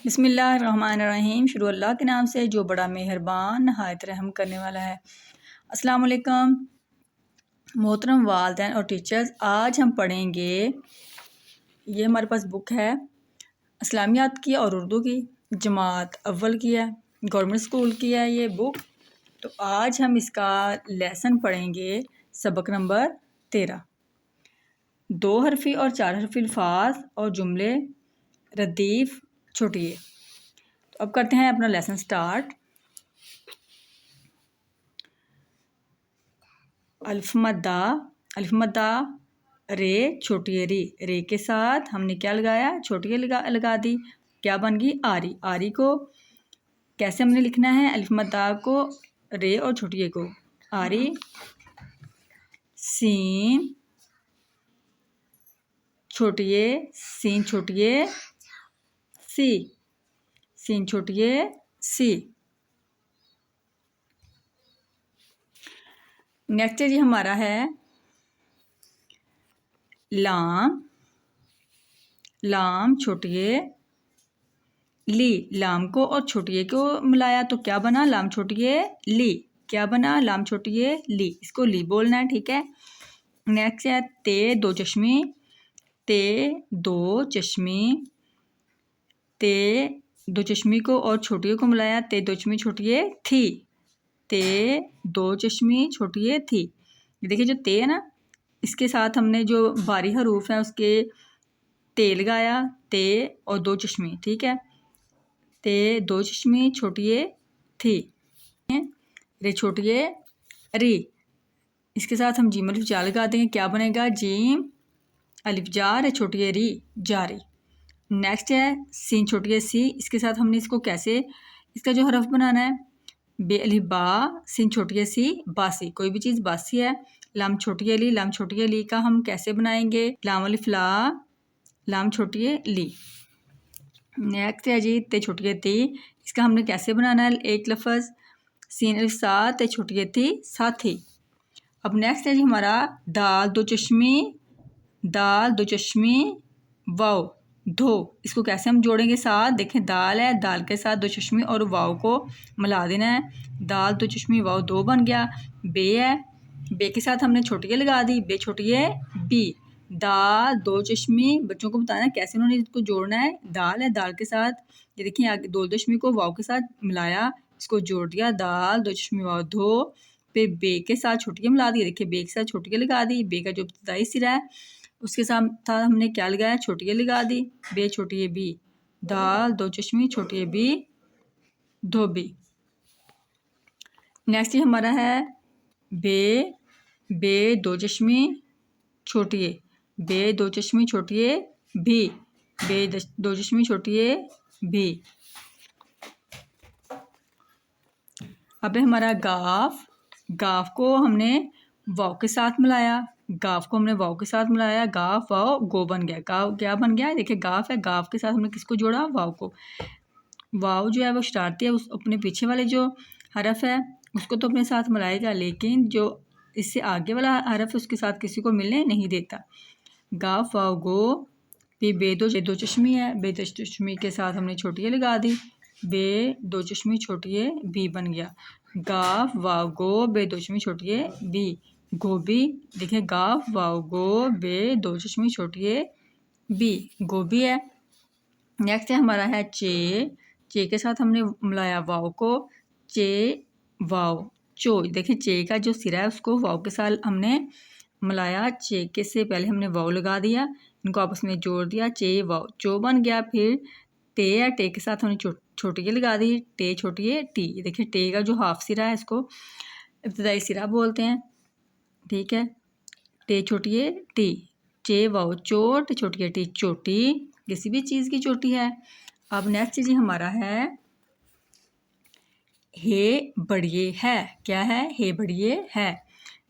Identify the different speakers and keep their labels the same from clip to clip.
Speaker 1: बिस्मिल्लाहिर्रहमानिर्रहीम। शुरू अल्लाह के नाम से जो बड़ा मेहरबान नहायत रहम करने वाला है। अस्सलाम वालेकुम मोहतरम वालिदैन और टीचर्स, आज हम पढ़ेंगे, ये हमारे पास बुक है इस्लामियात की और उर्दू की, जमात अव्वल की है, गवर्नमेंट स्कूल की है ये बुक। तो आज हम इसका लेसन पढ़ेंगे, सबक नंबर 13, 2 हरफी और 4 हरफी अल्फाज और जुमले रदीफ छोटिए। तो अब करते हैं अपना लेसन स्टार्ट। अल्फमदा रे छोटी री, रे के साथ हमने क्या लगाया, छोटी लगा दी, क्या बन गई आरी। आरी को कैसे हमने लिखना है, अल्फमदा को रे और छोटी को आरी, सीन छोटिए, सीन छोटिए सी, सीन छोटिए सी। नेक्स्ट जी हमारा है लाम, लाम छोटिए ली, लाम को और छोटिए को मिलाया तो क्या बना, लाम छोटिए ली, क्या बना, लाम छोटिए ली, इसको ली बोलना है, ठीक है। नेक्स्ट है ते दो चश्मी, ते दो चश्मी, ते दो चश्मी को और छोटिए को मिलाया, ते दो चश्मी छोटिए थी, ते दो चश्मी छोटिए थी। ये देखिए जो ते है ना, इसके साथ हमने जो बारी हरूफ है उसके ते लगाया, ते और दो चश्मी, ठीक है। ते दो चश्मी छोटिए थी, रे छोटिए री, इसके साथ हम जीम अलिफ जा लगा देंगे, क्या बनेगा जीम अलिफ जा, रे छोटिए री जारी। नेक्स्ट है सीन छोटिए सी, इसके साथ हमने इसको कैसे, इसका जो हरफ बनाना है, बे अलिफ बा, सीन छोटिए सी बासी, कोई भी चीज़ बासी है। लाम छोटिए ली, लाम छोटिए ली का हम कैसे बनाएंगे, लाम अलिफ ला, लाम छोटिए ली। नेक्स्ट है जी ते छोटिए ती, इसका हमने कैसे बनाना है, एक लफ्ज़ सीन अलिफ सा, ते छोटिए थी साथी। अब नेक्स्ट है जी हमारा दाल दो चश्मी, दाल दो चश्मी वाव धो, इसको कैसे हम जोड़ेंगे साथ, देखें दाल है, दाल के साथ दो चश्मी और वाव को मिला देना है, दाल दो चश्मी वाव दो बन गया। बे है, बे के साथ हमने छोटिए लगा दी, बे छोटिए बी, दाल दो चश्मी, बच्चों को बताना कैसे उन्होंने इसको जोड़ना है, दाल है, दाल के साथ ये देखिए आगे दो चश्मी को वाव के साथ मिलाया, इसको जोड़ दिया, दाल दो चश्मी वाव धो, पे बे के साथ छोटिए मिला दी, देखिए बे के साथ छोटिए लगा दी, बे का जो इब्तिदाई सिरा है उसके साथ हमने क्या लगाया, छोटिए लगा दी, बे छोटिए बी, दाल दो चश्मी छोटिए बी धोबी। नेक्स्ट हमारा है बे, बे दो चश्मी छोटिए, बे दो चश्मी छोटिए भी, बे दो चश्मी छोटिए भी। अब हमारा गाफ, गाफ को हमने वाव के साथ मिलाया, गाफ को हमने वाव के साथ मिलाया, गाफ वाव गो बन गया, गाव क्या बन गया, देखिए गाफ है, गाफ के साथ हमने किसको जोड़ा, वाव को। वाव जो है वो शरारती है, उस अपने पीछे वाले जो हरफ है उसको तो अपने साथ मिलाएगा, लेकिन जो इससे आगे वाला हरफ है उसके साथ किसी को मिलने नहीं देता। गाफ वाव गो, फिर बे दो चश्मी है, बे दो चश्मी के साथ हमने छोटिए लगा दी, बे दो चश्मी छोटिए बी बन गया, गाफ वाव गो, बे दो चश्मी छोटिए बी गोभी, देखिए गाफ वाव गो, बे दो चश्मी छोटिए बी गोभी है। नेक्स्ट है हमारा है चे, चे के साथ हमने मिलाया वाव को, चे वाव चो, देखिए चे का जो सिरा है उसको वाव के साथ हमने मिलाया, चे के से पहले हमने वाव लगा दिया, इनको आपस में जोड़ दिया, चे वाव चो बन गया। फिर टे है, टे के साथ हमने छोटिए लगा दी, टे छोटिए टी, देखिए टे का जो हाफ सिरा है इसको इब्तिदाई सिरा बोलते हैं, ठीक है। टे छोटिए टी, चे वाव चोट, छोटिए टी चोटी, किसी भी चीज़ की चोटी है। अब नेक्स्ट जी हमारा है हे बढ़िए है, क्या है, हे बढ़िए है,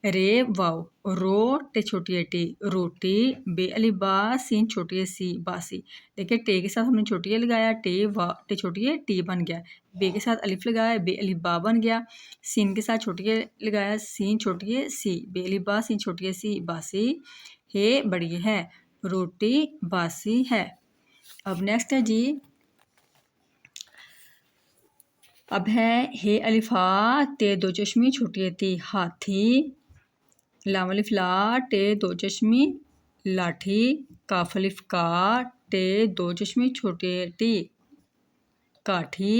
Speaker 1: रे वाव रो, टे छोटी टी रोटी, बे अली बा, सीन छोटी सी बासी, देखिए टे के साथ हमने छोटिए लगाया, टे वाव टे छोटी टी बन गया, बे के साथ अलिफ लगाया, बे अली बा बन गया, सीन के साथ छोटिए लगाया, सीन छोटी सी, बे अली बा, सीन छोटी सी बासी, हे बढ़िया है, रोटी बासी है। अब नेक्स्ट है जी अब है हे अलिफा ते दो चश्मी छोटी ती हाथी, लाम अलिफ ला टे दो चश्मी लाठी, काफ अलिफ का टे दो चश्मी छोटी टी काठी,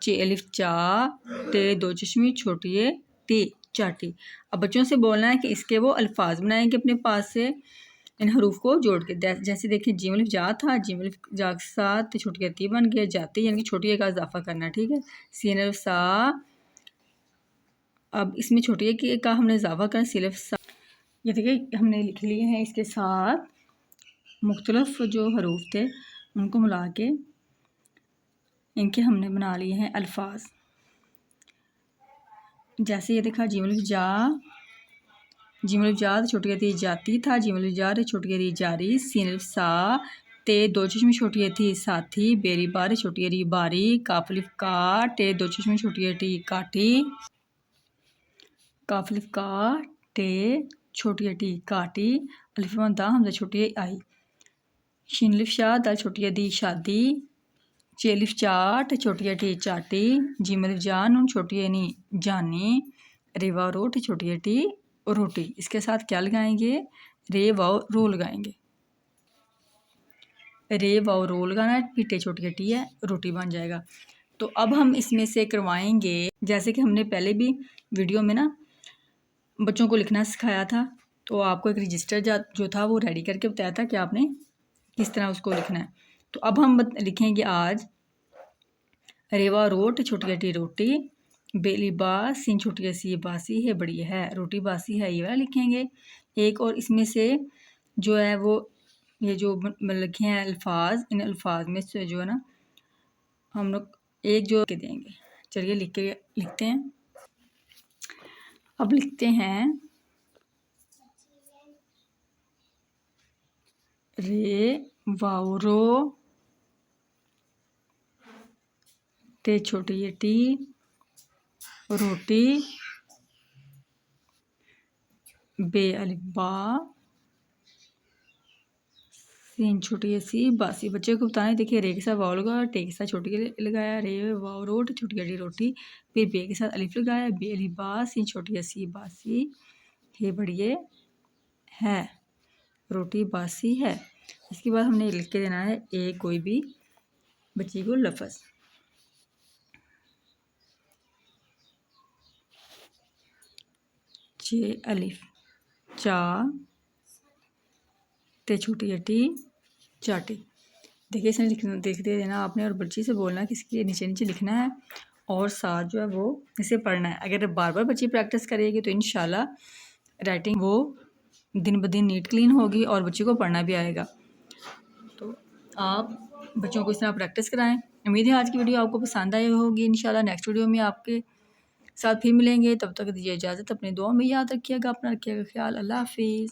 Speaker 1: चे अलिफ चा टे दो चश्मी छोटी टी चाटी। अब बच्चों से बोलना है कि इसके वो अल्फाज बनाएंगे अपने पास से इन हरूफ को जोड़ के। जैसे देखिए जीम अलिफ जा था, जीम अलिफ जा के साथ छोटी ती बन गया जाती, यानी कि छोटी का इजाफा करना, ठीक है। सीन अलिफ सा, अब इसमें छोटी का हमने इजाफा करना, सी अलिफ सा। ये देखिए हमने लिख लिए हैं इसके साथ मुख्तलिफ जो हरूफ थे उनको मिला के इनके हमने बना लिए हैं अल्फाज। जैसे ये देखा जीम अलिफ जा, जीम अलिफ जा छोटी ती जाती था, जीम अलिफ जा छोटी री जारी, सीन अलिफ सा ते दो चश्मे छोटी थी साथी, बेरी बार छोटी री बारी, काफ अलिफ का टे दो चश्मे छोटी टी काटी, काफ अलिफ का टे छोटी टी काटी, अलिफ दा हमजा छोटी आई, शीन अलिफ शा दाल छोटी दी शादी, चे अलिफ चाट छोटी टी चाटी, जीम अलिफ जा नून छोटी नी जानी, रेवा रोट छोटी टी रोटी। इसके साथ क्या लगाएंगे, रे वाओ रो लगाएंगे, रे वाओ रो लगाना, पीटे छोटी टी है रोटी बन जाएगा। तो अब हम इसमें से करवाएंगे, जैसे कि हमने पहले भी वीडियो में ना बच्चों को लिखना सिखाया था, तो आपको एक रजिस्टर जो था वो रेडी करके बताया था कि आपने किस तरह उसको लिखना है। तो अब हम लिखेंगे आज रेवा रोट छोटी टी रोटी, बेली बास सीन छोटी सी बासी है बड़ी है, रोटी बासी है, ये वाला लिखेंगे एक। और इसमें से जो है वो ये जो लिखे हैं अल्फाज, इन अल्फाज में से जो है ना हम लोग एक जो के देंगे। चलिए लिखते हैं। अब लिखते हैं रे वाओ रो टे छोटी टी रोटी, बे अलिफ बा सीन छोटी सी बासी। बच्चे को बताने देखिए रे के साथ वाओ लगाया, टे के साथ छोटी लगाया, रे वाओ रोट छोटी टी रोटी, फिर बे के साथ अलिफ लगाया, बे अलिफ बा सीन छोटी सी बासी है बढ़िए है, रोटी बासी है। इसके बाद हमने लिख के देना है एक कोई भी बच्ची को लफ्ज़। चे अलिफ चा ते छोटी टी चाटी। देखिए इसमें देखते देना आपने और बच्ची से बोलना कि इसके नीचे नीचे लिखना है और साथ जो है वो इसे पढ़ना है। अगर बार बार बच्ची प्रैक्टिस करेगी तो इंशाल्लाह राइटिंग वो दिन ब दिन नीट क्लीन होगी और बच्ची को पढ़ना भी आएगा। तो आप बच्चों को इस तरह प्रैक्टिस कराएं। उम्मीद है आज की वीडियो आपको पसंद आई होगी। इंशाल्लाह नेक्स्ट वीडियो में आपके साथ फिर मिलेंगे, तब तक दीजिए इजाज़त। अपनी दुआ में याद रखिएगा, अपना रखिएगा ख्याल। अल्लाह हाफिज़।